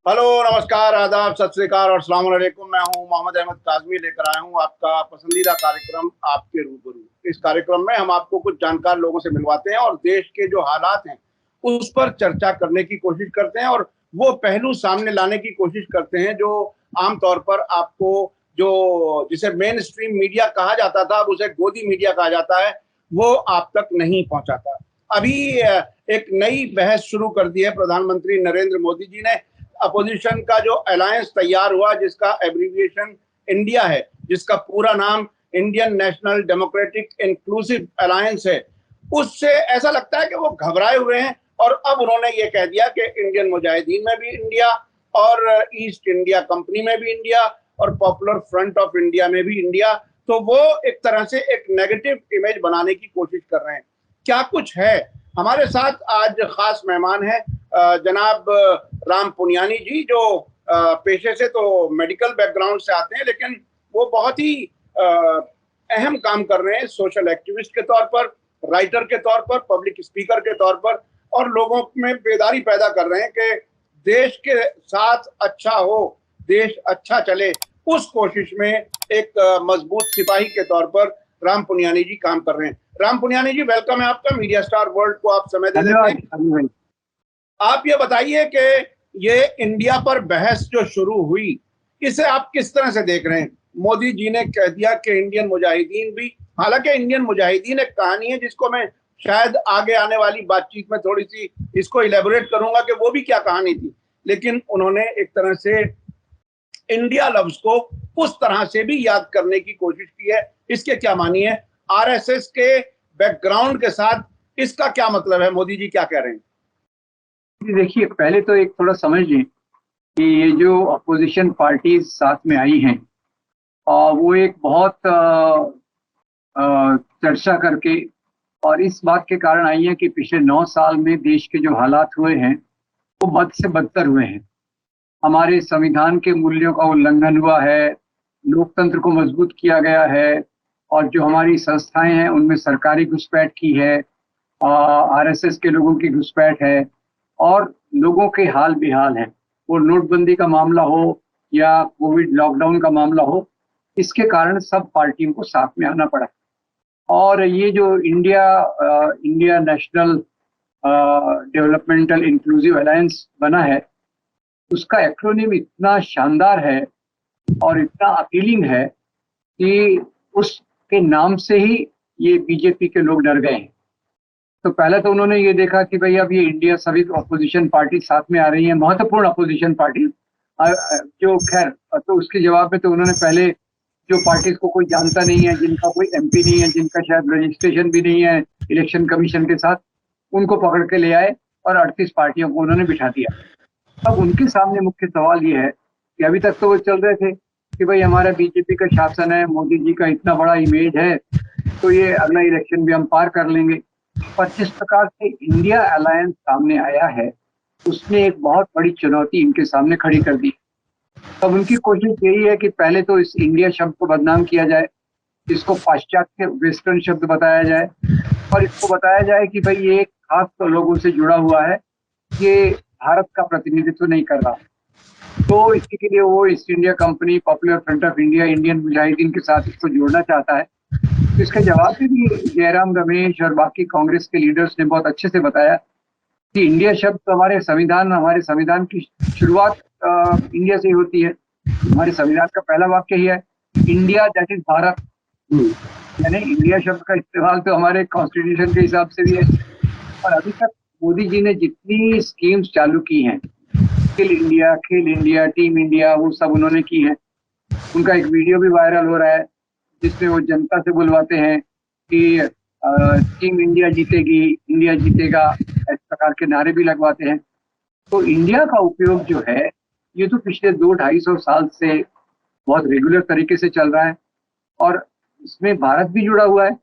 Hello, नमस्कार, आदाब, सत श्री अकाल और अस्सलाम वालेकुम। मैं हूं मोहम्मद अहमद काज़मी, लेकर आया हूं आपका पसंदीदा कार्यक्रम आपके रूबरू। इस कार्यक्रम में हम आपको कुछ जानकार लोगों से मिलवाते हैं और देश के जो हालात हैं उस पर चर्चा करने की कोशिश करते हैं और वो पहलू सामने लाने की कोशिश करते हैं जो आमतौर पर आपको, जो जिसे मेन स्ट्रीम मीडिया कहा जाता था, अब उसे गोदी मीडिया कहा जाता है, वो आप तक नहीं पहुंचाता। अभी एक नई बहस शुरू कर दी है प्रधानमंत्री नरेंद्र मोदी जी ने। अपोजिशन का जो अलायंस तैयार हुआ, जिसका एब्रीविएशन इंडिया है, जिसका पूरा नाम Indian national democratic inclusive alliance है, उससे ऐसा लगता है कि वो घबराए हुए हैं। और अब उन्होंने ये कह दिया कि इंडियन मुजाहिदीन में भी इंडिया और ईस्ट इंडिया कंपनी में भी इंडिया और पॉपुलर फ्रंट ऑफ इंडिया में भी इंडिया। तो वो एक तरह से एक नेगेटिव इमेज बनाने की कोशिश कर रहे हैं। क्या कुछ है? हमारे साथ आज खास मेहमान हैं जनाब राम पुनियानी जी, जो पेशे से तो मेडिकल बैकग्राउंड से आते हैं, लेकिन वो बहुत ही अहम काम कर रहे हैं सोशल एक्टिविस्ट के तौर पर, राइटर के तौर पर, पब्लिक स्पीकर के तौर पर, और लोगों में बेदारी पैदा कर रहे हैं कि देश के साथ अच्छा हो, देश अच्छा चले, उस कोशिश में एक मजबूत सिपाही के तौर पर राम पुनियानी जी काम कर रहे हैं। राम पुनियानी जी, वेलकम है आपका। मीडिया स्टार वर्ल्ड को आप समय दे देते हैं। आप ये बताइए कि ये इंडिया पर बहस जो शुरू हुई, इसे आप किस तरह से देख रहे हैं? मोदी जी ने कह दिया कि इंडियन मुजाहिदीन भी, हालांकि इंडियन मुजाहिदीन एक कहानी है जिसको मैं शायद आगे आने वाली बातचीत में थोड़ी सी इसको इलेबोरेट करूंगा कि वो भी क्या कहानी थी, लेकिन उन्होंने एक तरह से इंडिया लव्स को उस तरह से भी याद करने की कोशिश की है। इसके क्या मानिए? आरएसएस के बैकग्राउंड के साथ इसका क्या मतलब है? मोदी जी क्या कह रहे हैं? देखिए, पहले तो एक थोड़ा समझ लें कि ये जो अपोजिशन पार्टीज साथ में आई हैं वो एक बहुत चर्चा करके और इस बात के कारण आई है कि पिछले 9 साल में देश के जो हालात हुए हैं वो बद से बदतर हुए हैं। हमारे संविधान के मूल्यों का उल्लंघन हुआ है, लोकतंत्र को मजबूत किया गया है और जो हमारी संस्थाएं हैं उनमें सरकारी घुसपैठ की है, आरएसएस के लोगों की घुसपैठ है और लोगों के हाल बेहाल है। वो नोटबंदी का मामला हो या कोविड लॉकडाउन का मामला हो, इसके कारण सब पार्टियों को साथ में आना पड़ा। और ये जो India national developmental inclusive alliance बना है, उसका एक्रोनिम इतना शानदार है और इतना अपीलिंग है कि उसके नाम से ही ये बीजेपी के लोग डर गए हैं। तो पहले तो उन्होंने ये देखा कि भाई अब ये इंडिया सभी अपोजिशन पार्टी साथ में आ रही है, महत्वपूर्ण अपोजिशन पार्टी, जो खैर, तो उसके जवाब में तो उन्होंने पहले जो पार्टीज को कोई जानता नहीं है, जिनका कोई एमपी नहीं है, जिनका शायद रजिस्ट्रेशन भी नहीं है इलेक्शन कमीशन के साथ, उनको पकड़ के ले आए और 38 पार्टियों को उन्होंने बिठा दिया। अब उनके सामने मुख्य सवाल ये है कि अभी तक तो वो चल रहे थे कि भाई हमारा बीजेपी का शासन है, मोदी जी का इतना बड़ा इमेज है, तो ये अगला इलेक्शन भी हम पार कर लेंगे। पर जिस प्रकार से इंडिया अलायंस सामने आया है, उसने एक बहुत बड़ी चुनौती इनके सामने खड़ी कर दी। तब उनकी कोशिश यही है कि पहले तो इस इंडिया शब्द को बदनाम किया जाए, इसको पाश्चात्य वेस्टर्न शब्द बताया जाए और इसको बताया जाए कि भाई ये एक खास लोगों से जुड़ा हुआ है, ये भारत का प्रतिनिधित्व नहीं कर रहा। तो इसी के लिए वो east India company, popular front of India, Indian Mujahideen के साथ इसको जोड़ना चाहता है। तो इसके जवाब में भी जयराम रमेश और बाकी कांग्रेस के लीडर्स ने बहुत अच्छे से बताया कि इंडिया शब्द तो हमारे संविधान की शुरुआत इंडिया से ही होती है। हमारे संविधान का पहला वाक्य ही है, इंडिया दैट इज भारत। यानी इंडिया शब्द का इस्तेमाल तो हमारे कॉन्स्टिट्यूशन के हिसाब से भी है। और अभी तक मोदी जी ने जितनी स्कीम्स चालू की हैं, खेल इंडिया, टीम इंडिया, वो सब उन्होंने की है। उनका एक वीडियो भी वायरल हो रहा है जिसमें वो जनता से बुलवाते हैं कि टीम इंडिया जीतेगी, इंडिया जीतेगा, इस प्रकार के नारे भी लगवाते हैं। तो इंडिया का उपयोग जो है ये तो पिछले 200-250 साल से बहुत रेगुलर तरीके से चल रहा है और इसमें भारत भी जुड़ा हुआ है।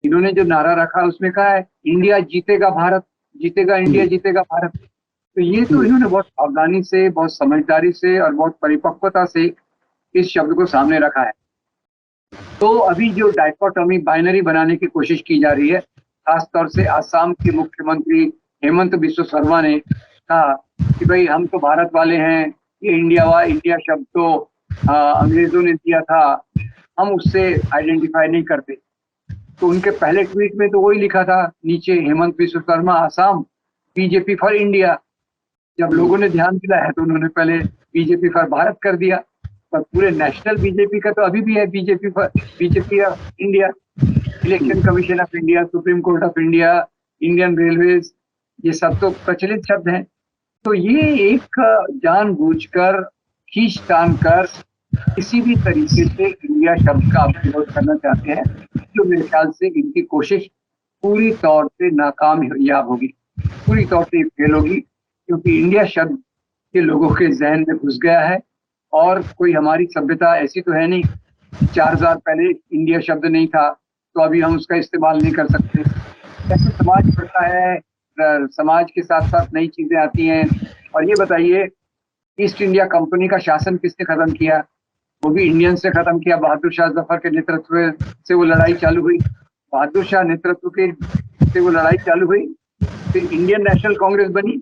इन्होंने जो नारा रखा उसमें कहा है इंडिया जीतेगा, भारत जीतेगा, इंडिया जीतेगा, भारत। तो ये तो इन्होंने बहुत सावधानी से, बहुत समझदारी से और बहुत परिपक्वता से इस शब्द को सामने रखा है। तो अभी जो डाइकोटॉमी, बाइनरी बनाने की कोशिश की जा रही है, खासतौर से आसाम के मुख्यमंत्री हेमंत बिस्वा शर्मा ने कहा कि भाई हम तो भारत वाले हैं, ये इंडिया शब्द तो अंग्रेजों ने दिया था, हम उससे आइडेंटिफाई नहीं करते। तो उनके पहले ट्वीट में तो वही लिखा था नीचे, हेमंत विश्व Sharma Assam, BJP for India. जब लोगों ने ध्यान दिलाया तो उन्होंने पहले बीजेपी फॉर भारत कर दिया, पर पूरे नेशनल बीजेपी का तो अभी भी है BJP of India. Election commission of India, supreme court of India, Indian railways, ये सब तो प्रचलित शब्द हैं। तो ये एक जानबूझकर खींचतान कर किसी भी तरीके से इंडिया शब्द का विरोध करना चाहते हैं, जो मेरे ख्याल से इनकी कोशिश पूरी तौर से नाकामयाब होगी, पूरी तौर से फेल होगी, क्योंकि इंडिया शब्द के लोगों के जहन में घुस गया है। और कोई हमारी सभ्यता ऐसी तो है नहीं, 4000 पहले इंडिया शब्द नहीं था तो अभी हम उसका इस्तेमाल नहीं कर सकते। कैसे समाज बढ़ता है, समाज के साथ साथ नई चीजें आती हैं। और ये बताइए, ईस्ट इंडिया कंपनी का शासन किसने खत्म किया? वो भी इंडियन से खत्म किया। बहादुर शाह जफर के नेतृत्व से वो लड़ाई चालू हुई, बहादुर शाह नेतृत्व के से वो लड़ाई चालू हुई, फिर इंडियन नेशनल कांग्रेस बनी।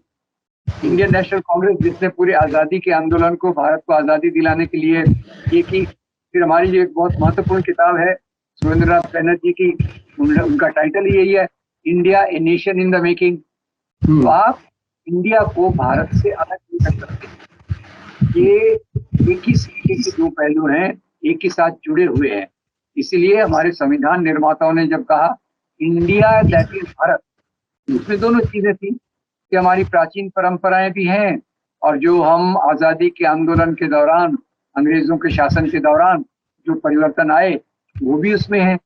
इंडियन नेशनल कांग्रेस जिसने पूरे आजादी के आंदोलन को, भारत को आजादी दिलाने के लिए ये की। फिर हमारी जो एक बहुत महत्वपूर्ण किताब है सुरेंद्रनाथ बैनर्जी की, उनका टाइटल ही यही है, India a nation in the making. तो आप इंडिया को भारत से अलग नहीं कर सकते। ये एक ही सिक्के के दो पहलू हैं, एक ही साथ जुड़े हुए हैं। इसीलिए हमारे संविधान निर्माताओं ने जब कहा इंडिया दैट इज भारत, उसमें दोनों चीजें थी कि हमारी प्राचीन परंपराएं भी हैं, और जो हम आजादी के आंदोलन के दौरान, अंग्रेजों के शासन के दौरान जो परिवर्तन आए वो भी उसमें है।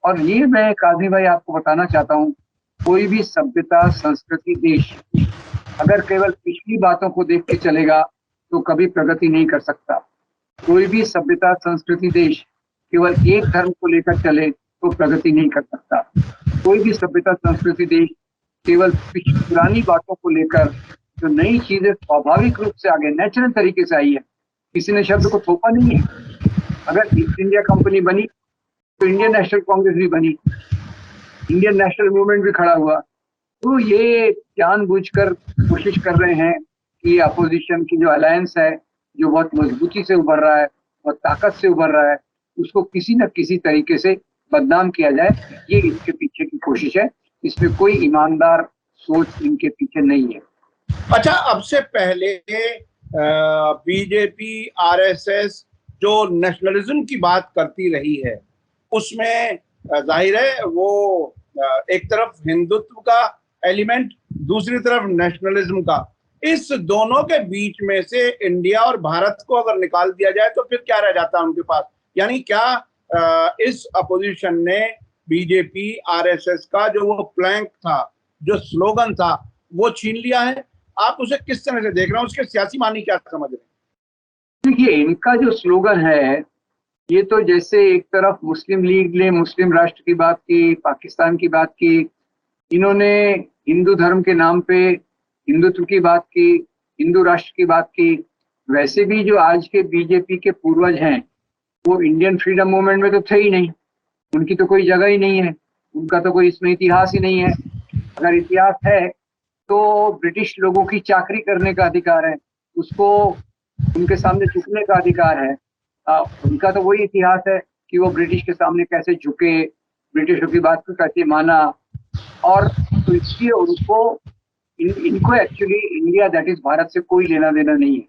और ये मैं काजी भाई आपको बताना चाहता हूँ, कोई भी सभ्यता, संस्कृति, देश अगर केवल पिछली बातों को देख के चलेगा तो कभी प्रगति नहीं कर सकता। कोई भी सभ्यता, संस्कृति, देश केवल एक धर्म को लेकर चले तो प्रगति नहीं कर सकता। कोई भी सभ्यता, संस्कृति, देश केवल पुरानी बातों को लेकर, जो नई चीजें स्वाभाविक रूप से आगे नेचुरल तरीके से आई है, किसी ने शब्द को थोपा नहीं है। अगर ईस्ट इंडिया कंपनी बनी तो इंडियन नेशनल कांग्रेस भी बनी, इंडियन नेशनल मूवमेंट भी खड़ा हुआ। तो ये जानबूझकर कोशिश कर रहे हैं कि अपोजिशन की जो अलायंस है, जो बहुत मजबूती से उभर रहा है, बहुत ताकत से उभर रहा है, उसको किसी न किसी तरीके से बदनाम किया जाए। ये इसके पीछे की कोशिश है, इसमें कोई ईमानदार सोच इनके पीछे नहीं है। अच्छा, अब से पहले बीजेपी आरएसएस जो नेशनलिज्म की बात करती रही है, उसमें जाहिर है वो एक तरफ हिंदुत्व का एलिमेंट, दूसरी तरफ नेशनलिज्म का, इस दोनों के बीच में से इंडिया और भारत को अगर निकाल दिया जाए तो फिर क्या रह जाता है उनके पास? यानी क्या इस अपोजिशन ने बीजेपी आरएसएस का जो वो प्लैंक था, जो स्लोगन था, वो छीन लिया है? आप उसे किस तरह से देख रहे हैं? उसके सियासी मानी क्या समझ रहे हैं? देखिए, इनका जो स्लोगन है, ये तो जैसे एक तरफ मुस्लिम लीग ने मुस्लिम राष्ट्र की बात की, पाकिस्तान की बात की, इन्होंने हिंदू धर्म के नाम पे हिंदुत्व की बात की, हिंदू राष्ट्र की बात की। वैसे भी जो आज के बीजेपी के पूर्वज हैं वो इंडियन फ्रीडम मूवमेंट में तो थे ही नहीं, उनकी तो कोई जगह ही नहीं है, उनका तो कोई इसमें इतिहास ही नहीं है। अगर इतिहास है तो ब्रिटिश लोगों की चाकरी करने का अधिकार है, उसको उनके सामने झुकने का अधिकार है। उनका तो वही इतिहास है कि वो ब्रिटिश के सामने कैसे झुके, ब्रिटिशों की बात को कैसे माना। और तो इसलिए उनको इनको actually India that is Bharat से कोई लेना देना नहीं है।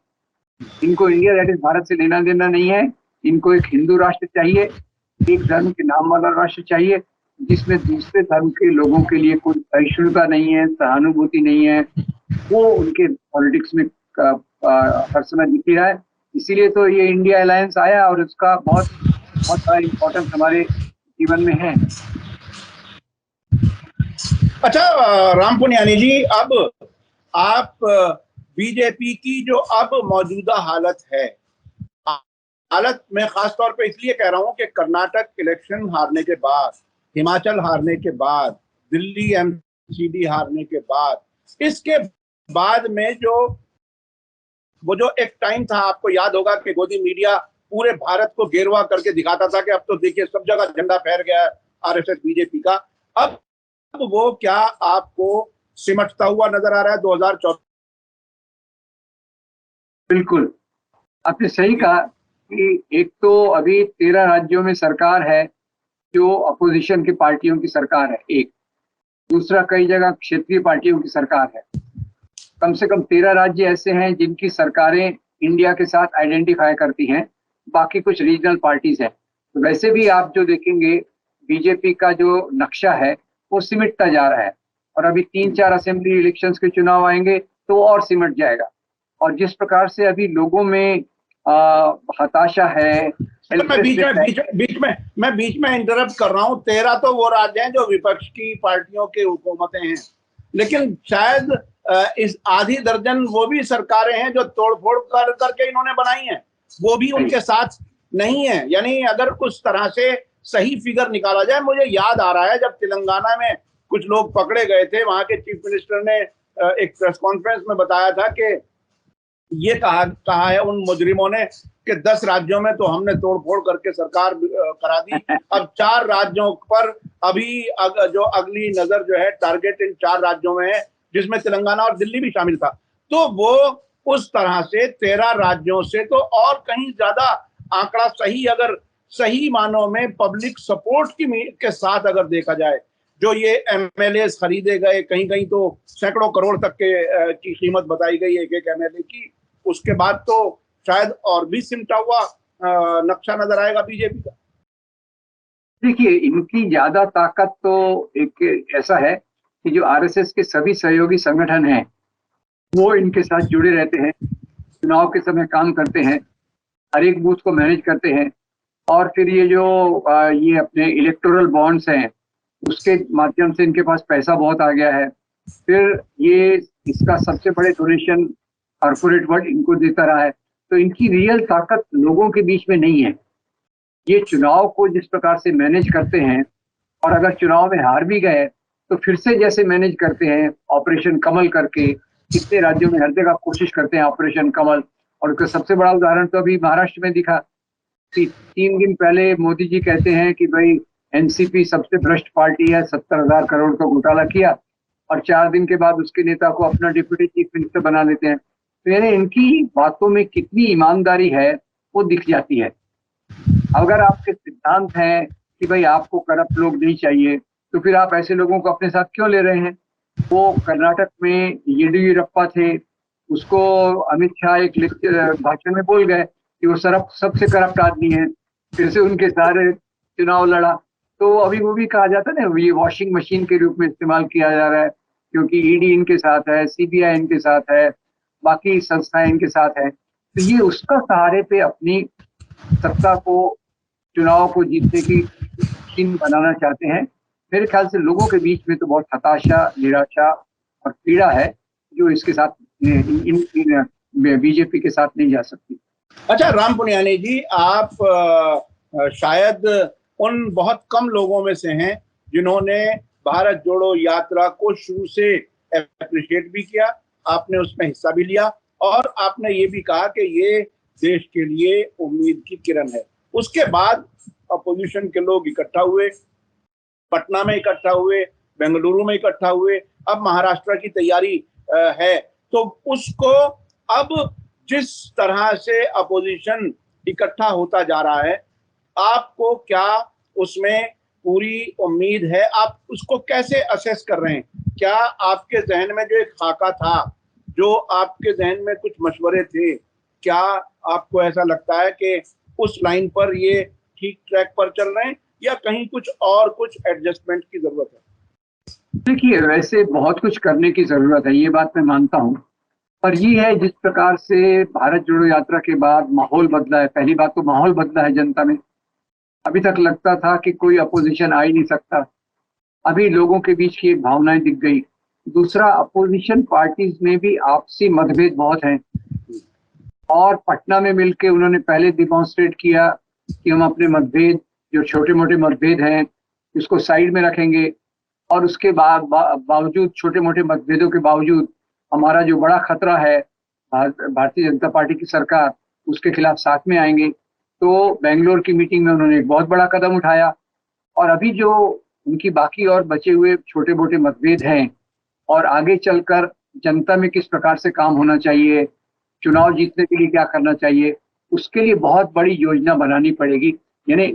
इनको इंडिया दैट इज भारत से लेना देना नहीं है। इनको एक हिंदू राष्ट्र चाहिए, एक धर्म के नाम वाला राष्ट्र चाहिए, जिसमें दूसरे धर्म के लोगों के लिए कोई सहिष्णुता नहीं है, सहानुभूति नहीं है। वो उनके पॉलिटिक्स में हर समय दिख रहा है। इसीलिए तो ये इंडिया अलायंस आया और उसका बहुत बहुत बड़ा इम्पोर्टेंस हमारे जीवन में है। अच्छा राम पुनियानी जी, अब आप बीजेपी की जो अब मौजूदा हालत है, हालत मैं खास तौर पे इसलिए कह रहा हूं कि कर्नाटक इलेक्शन हारने के बाद, हिमाचल हारने के बाद, दिल्ली एमसीडी हारने के बाद, इसके बाद में जो एक टाइम था, आपको याद होगा कि गोदी मीडिया पूरे भारत को गेरुआ करके दिखाता था कि अब तो देखिए सब जगह झंडा फहर गया है आरएसएस बीजेपी का। अब वो क्या आपको सिमटता हुआ नजर आ रहा है 2024? बिल्कुल, आपने सही कहा कि एक तो अभी 13 राज्यों में सरकार है जो अपोजिशन की पार्टियों की सरकार है, एक। दूसरा, कई जगह क्षेत्रीय पार्टियों की सरकार है। कम से कम 13 राज्य ऐसे हैं जिनकी सरकारें इंडिया के साथ आइडेंटिफाई करती हैं, बाकी कुछ रीजनल पार्टीज हैं। तो वैसे भी आप जो देखेंगे, बीजेपी का जो नक्शा है वो सिमटता जा रहा है, और अभी 3-4 असेंबली इलेक्शंस के चुनाव आएंगे तो और सिमट जाएगा। और जिस प्रकार से अभी लोगों में हताशा है, तो मैं हेल्पलेसनेस है। बीच में इंटरप्ट कर रहा हूँ। 13 तो वो राज्य हैं जो विपक्ष की पार्टियों की हुकूमतें हैं, लेकिन शायद इस आधी दर्जन वो भी सरकारें हैं जो तोड़फोड़ करके इन्होंने बनाई हैं, वो भी उनके साथ नहीं है। यानी अगर उस तरह से सही फिगर निकाला जाए, मुझे याद आ रहा है जब तेलंगाना में कुछ लोग पकड़े गए थे, वहां के चीफ मिनिस्टर ने एक प्रेस कॉन्फ्रेंस में बताया था कि ये कहा है उन मुजरिमों ने कि 10 राज्यों में तो हमने तोड़फोड़ करके सरकार करा दी, अब 4 राज्यों पर अभी जो अगली नजर जो है टारगेट इन 4 राज्यों में है, जिसमें तेलंगाना और दिल्ली भी शामिल था। तो वो उस तरह से 13 राज्यों से तो और कहीं ज्यादा आंकड़ा सही, अगर सही मानों में पब्लिक सपोर्ट के साथ अगर देखा जाए, जो ये एमएलए खरीदे गए, कहीं कहीं तो सैकड़ों करोड़ तक की कीमत बताई गई एक एक एमएलए की, उसके बाद तो शायद और भी सिमटा हुआ नक्शा नजर आएगा बीजेपी का। देखिए, इनकी ज्यादा ताकत तो एक ऐसा है कि जो आरएसएस के सभी सहयोगी संगठन हैं वो इनके साथ जुड़े रहते हैं, चुनाव के समय काम करते हैं, हर एक बूथ को मैनेज करते हैं। और फिर ये जो ये अपने इलेक्टोरल बॉन्ड्स हैं उसके माध्यम से इनके पास पैसा बहुत आ गया है। फिर ये इसका सबसे बड़े डोनेशन कॉर्पोरेट वर्ल्ड इनको देता रहा है। तो इनकी रियल ताकत लोगों के बीच में नहीं है। ये चुनाव को जिस प्रकार से मैनेज करते हैं, और अगर चुनाव में हार भी गए तो फिर से जैसे मैनेज करते हैं ऑपरेशन कमल करके, कितने राज्यों में हर जगह कोशिश करते हैं ऑपरेशन कमल। और उसका सबसे बड़ा उदाहरण तो अभी महाराष्ट्र में दिखा कि 3 दिन पहले मोदी जी कहते हैं कि भाई एनसीपी सबसे भ्रष्ट पार्टी है, 70,000 करोड़ का घोटाला किया, और 4 दिन के बाद उसके नेता को अपना डिप्यूटी चीफ मिनिस्टर बना लेते हैं। तो यानी इनकी बातों में कितनी ईमानदारी है वो दिख जाती है। अगर आपके सिद्धांत हैं कि भाई आपको करप्ट लोग नहीं चाहिए, तो फिर आप ऐसे लोगों को अपने साथ क्यों ले रहे हैं? वो कर्नाटक में येडियुरप्पा थे, उसको अमित शाह एक भाषण में बोल गए कि वो सबसे करप्ट आदमी है, फिर से उनके सारे चुनाव लड़ा। तो अभी वो भी कहा जाता है ना, ये वॉशिंग मशीन के रूप में इस्तेमाल किया जा रहा है, क्योंकि ईडी इनके साथ है, सीबीआई इनके साथ है, बाकी संस्थाएं इनके साथ है। तो ये उसका सहारे पे अपनी सत्ता को, चुनाव को जीतने की मशीन बनाना चाहते हैं। मेरे ख्याल से लोगों के बीच में तो बहुत हताशा, निराशा और पीड़ा है जो इसके साथ इन बीजेपी के साथ नहीं जा सकती। अच्छा राम पुनियानी जी, आप शायद उन बहुत कम लोगों में से हैं जिन्होंने भारत जोड़ो यात्रा को शुरू से अप्रिशिएट भी किया, आपने उसमें हिस्सा भी लिया, और आपने ये भी कहा कि ये देश के लिए उम्मीद की किरण है। उसके बाद अपोजिशन के लोग इकट्ठा हुए, पटना में इकट्ठा हुए, बेंगलुरु में इकट्ठा हुए, अब महाराष्ट्र की तैयारी है। तो उसको अब जिस तरह से अपोजिशन इकट्ठा होता जा रहा है, आपको क्या उसमें पूरी उम्मीद है? आप उसको कैसे असेस कर रहे हैं? क्या आपके जहन में जो एक खाका था, जो आपके जहन में कुछ मशवरे थे, क्या आपको ऐसा लगता है कि उस लाइन पर ये ठीक ट्रैक पर चल रहे हैं, या कहीं कुछ और कुछ एडजस्टमेंट की जरूरत है? देखिए, वैसे बहुत कुछ करने की जरूरत है, ये बात मैं मानता हूँ। पर ये है, जिस प्रकार से भारत जोड़ो यात्रा के बाद माहौल बदला है, पहली बात तो माहौल बदला है जनता में। अभी तक लगता था कि कोई अपोजिशन आ ही नहीं सकता, अभी लोगों के बीच की एक भावनाएं दिख गई। दूसरा, अपोजिशन पार्टीज में भी आपसी मतभेद बहुत हैं, और पटना में मिलके उन्होंने पहले डिमॉन्स्ट्रेट किया कि हम अपने मतभेद, जो छोटे मोटे मतभेद हैं, इसको साइड में रखेंगे, और उसके बाद बावजूद छोटे मोटे मतभेदों के बावजूद हमारा जो बड़ा खतरा है भारतीय जनता पार्टी की सरकार, उसके खिलाफ साथ में आएंगे। तो बेंगलोर की मीटिंग में उन्होंने एक बहुत बड़ा कदम उठाया। और अभी जो उनकी बाकी और बचे हुए छोटे मोटे मतभेद हैं, और आगे चलकर जनता में किस प्रकार से काम होना चाहिए, चुनाव जीतने के लिए क्या करना चाहिए, उसके लिए बहुत बड़ी योजना बनानी पड़ेगी। यानी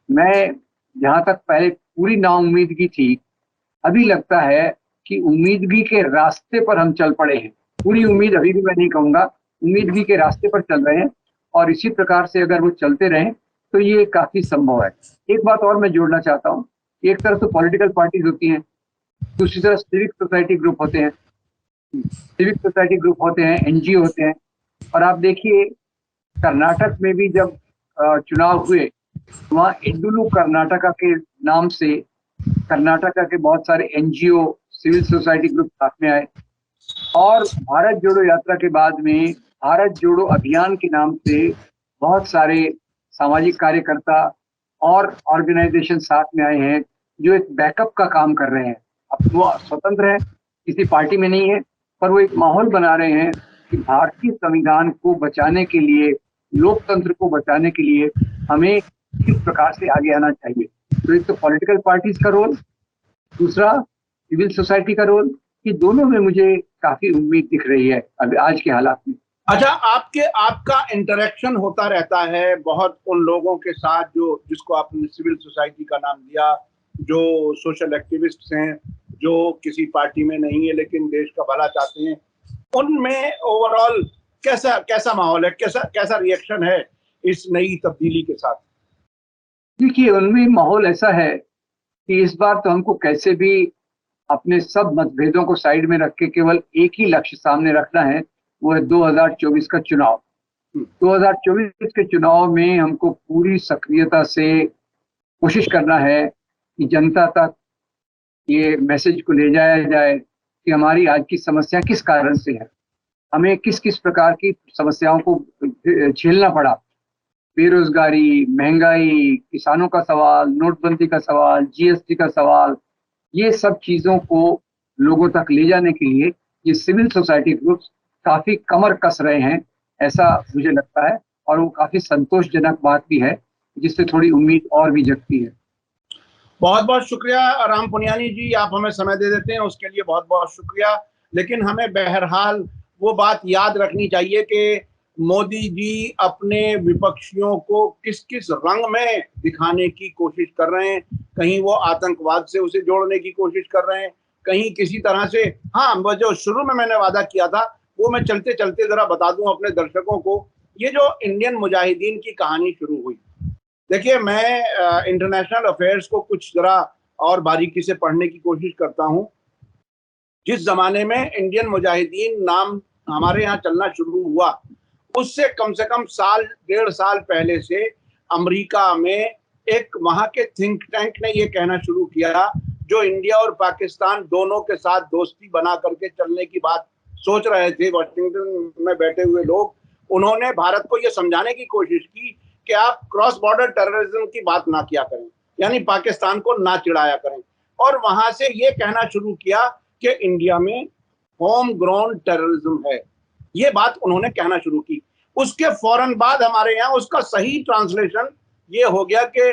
मैं जहां तक पहले पूरी नाउम्मीदगी थी, अभी लगता है कि उम्मीदगी के रास्ते पर हम चल पड़े हैं। पूरी उम्मीद अभी भी मैं नहीं कहूंगा, उम्मीदगी के रास्ते पर चल रहे हैं, और इसी प्रकार से अगर वो चलते रहें तो ये काफी संभव है। एक बात और मैं जोड़ना चाहता हूँ, एक तरफ तो पॉलिटिकल पार्टीज होती हैं, दूसरी तरफ सिविक सोसाइटी ग्रुप होते हैं, एनजीओ होते हैं। और आप देखिए कर्नाटक में भी जब चुनाव हुए, वहाँ इंडुलू कर्नाटका के नाम से कर्नाटका के बहुत सारे एनजीओ, सिविल सोसाइटी ग्रुप साथ में आए, और भारत जोड़ो यात्रा के बाद में भारत जोड़ो अभियान के नाम से बहुत सारे सामाजिक कार्यकर्ता और ऑर्गेनाइजेशन साथ में आए हैं, जो एक बैकअप का काम कर रहे हैं। अब वो स्वतंत्र है, किसी पार्टी में नहीं है, पर वो एक माहौल बना रहे हैं कि भारतीय संविधान को बचाने के लिए, लोकतंत्र को बचाने के लिए हमें किस प्रकार से आगे आना चाहिए। तो एक तो पॉलिटिकल पार्टीज का रोल, दूसरा सिविल सोसाइटी का रोल, ये दोनों में मुझे काफी उम्मीद दिख रही है अभी आज के हालात में। अच्छा, आपका इंटरेक्शन होता रहता है बहुत उन लोगों के साथ जो, जिसको आपने सिविल सोसाइटी का नाम दिया, जो सोशल एक्टिविस्ट्स हैं, जो किसी पार्टी में नहीं है लेकिन देश का भला चाहते हैं, उनमें ओवरऑल कैसा माहौल है, कैसा रिएक्शन है इस नई तब्दीली के साथ? देखिए, उनमें माहौल ऐसा है कि इस बार तो हमको कैसे भी अपने सब मतभेदों को साइड में रख के केवल एक ही लक्ष्य सामने रखना है, वो है 2024 का चुनाव। 2024 के चुनाव में हमको पूरी सक्रियता से कोशिश करना है कि जनता तक ये मैसेज को ले जाया जाए कि हमारी आज की समस्या किस कारण से है, हमें किस किस प्रकार की समस्याओं को झेलना पड़ा। बेरोजगारी, महंगाई, किसानों का सवाल, नोटबंदी का सवाल, जीएसटी का सवाल, ये सब चीजों को लोगों तक ले जाने के लिए ये सिविल सोसाइटी ग्रुप्स काफी कमर कस रहे हैं, ऐसा मुझे लगता है। और वो काफी संतोषजनक बात भी है, जिससे थोड़ी उम्मीद और भी जगती है। बहुत बहुत शुक्रिया राम पुनियानी जी, आप हमें समय दे देते हैं उसके लिए बहुत बहुत शुक्रिया। लेकिन हमें बहरहाल वो बात याद रखनी चाहिए कि मोदी जी अपने विपक्षियों को किस किस रंग में दिखाने की कोशिश कर रहे हैं। कहीं वो आतंकवाद से उसे जोड़ने की कोशिश कर रहे हैं, कहीं किसी तरह से। हाँ, वो जो शुरू में मैंने वादा किया था वो मैं चलते चलते जरा बता दूं अपने दर्शकों को। ये जो इंडियन मुजाहिदीन की कहानी शुरू हुई, देखिए मैं इंटरनेशनल अफेयर्स को कुछ जरा और बारीकी से पढ़ने की कोशिश करता हूं। जिस जमाने में इंडियन मुजाहिदीन नाम हमारे यहाँ चलना शुरू हुआ, उससे कम से कम साल 1.5 साल पहले से अमेरिका में एक वहां के थिंक टैंक ने ये कहना शुरू किया, जो इंडिया और पाकिस्तान दोनों के साथ दोस्ती बना करके चलने की बात सोच रहे थे वाशिंगटन में बैठे हुए लोग, उन्होंने भारत को ये समझाने की कोशिश की कि आप क्रॉस बॉर्डर टेररिज्म की बात ना किया करें, यानी पाकिस्तान को ना चिढ़ाया करें। और वहां से ये कहना शुरू किया कि इंडिया में होम ग्रोन टेररिज्म है, ये बात उन्होंने कहना शुरू की। उसके फौरन बाद हमारे यहाँ उसका सही ट्रांसलेशन ये हो गया कि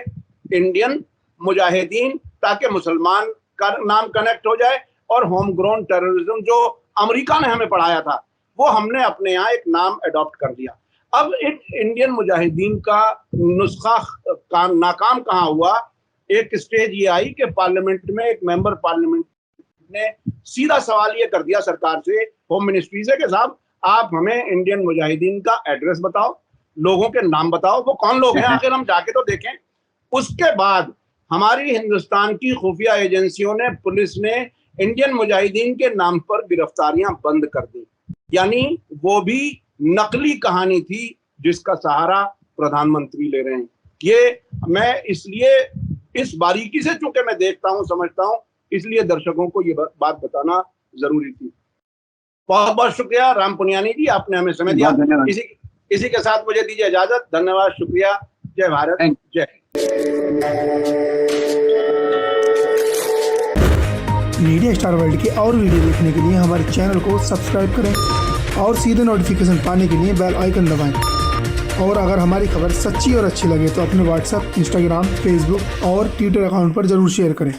इंडियन मुजाहिदीन, ताकि मुसलमान का नाम कनेक्ट हो जाए, और होम ग्रोन टेररिज्म जो अमेरिका ने हमें पढ़ाया था वो हमने अपने यहाँ एक नाम अडॉप्ट कर दिया। अब इंडियन मुजाहिदीन का नुस्खा नाकाम कहाँ हुआ? एक स्टेज ये आई कि पार्लियामेंट में एक मेंबर पार्लियामेंट ने सीधा सवाल ये कर दिया सरकार से, होम मिनिस्ट्री से, कि साहब आप हमें इंडियन मुजाहिदीन का एड्रेस बताओ, लोगों के नाम बताओ, वो कौन लोग हैं आखिर, हम जाके तो देखें। उसके बाद हमारी हिंदुस्तान की खुफिया एजेंसियों ने, पुलिस ने इंडियन मुजाहिदीन के नाम पर गिरफ्तारियां बंद कर दी। यानी वो भी नकली कहानी थी जिसका सहारा प्रधानमंत्री ले रहे हैं। ये मैं इसलिए इस बारीकी से चूंकि मैं देखता हूं, समझता हूं, इसलिए दर्शकों को ये बात बताना जरूरी थी। बहुत बहुत शुक्रिया राम पुनियानी जी, आपने हमें समय दिया। इसी के साथ मुझे दीजिए इजाजत। धन्यवाद, शुक्रिया। जय भारत, जय। मीडिया स्टार वर्ल्ड के और वीडियो देखने के लिए हमारे चैनल को सब्सक्राइब करें और सीधे नोटिफिकेशन पाने के लिए बेल आइकन दबाएं। और अगर हमारी खबर सच्ची और अच्छी लगे तो अपने व्हाट्सएप, इंस्टाग्राम, फेसबुक और ट्विटर अकाउंट पर जरूर शेयर करें।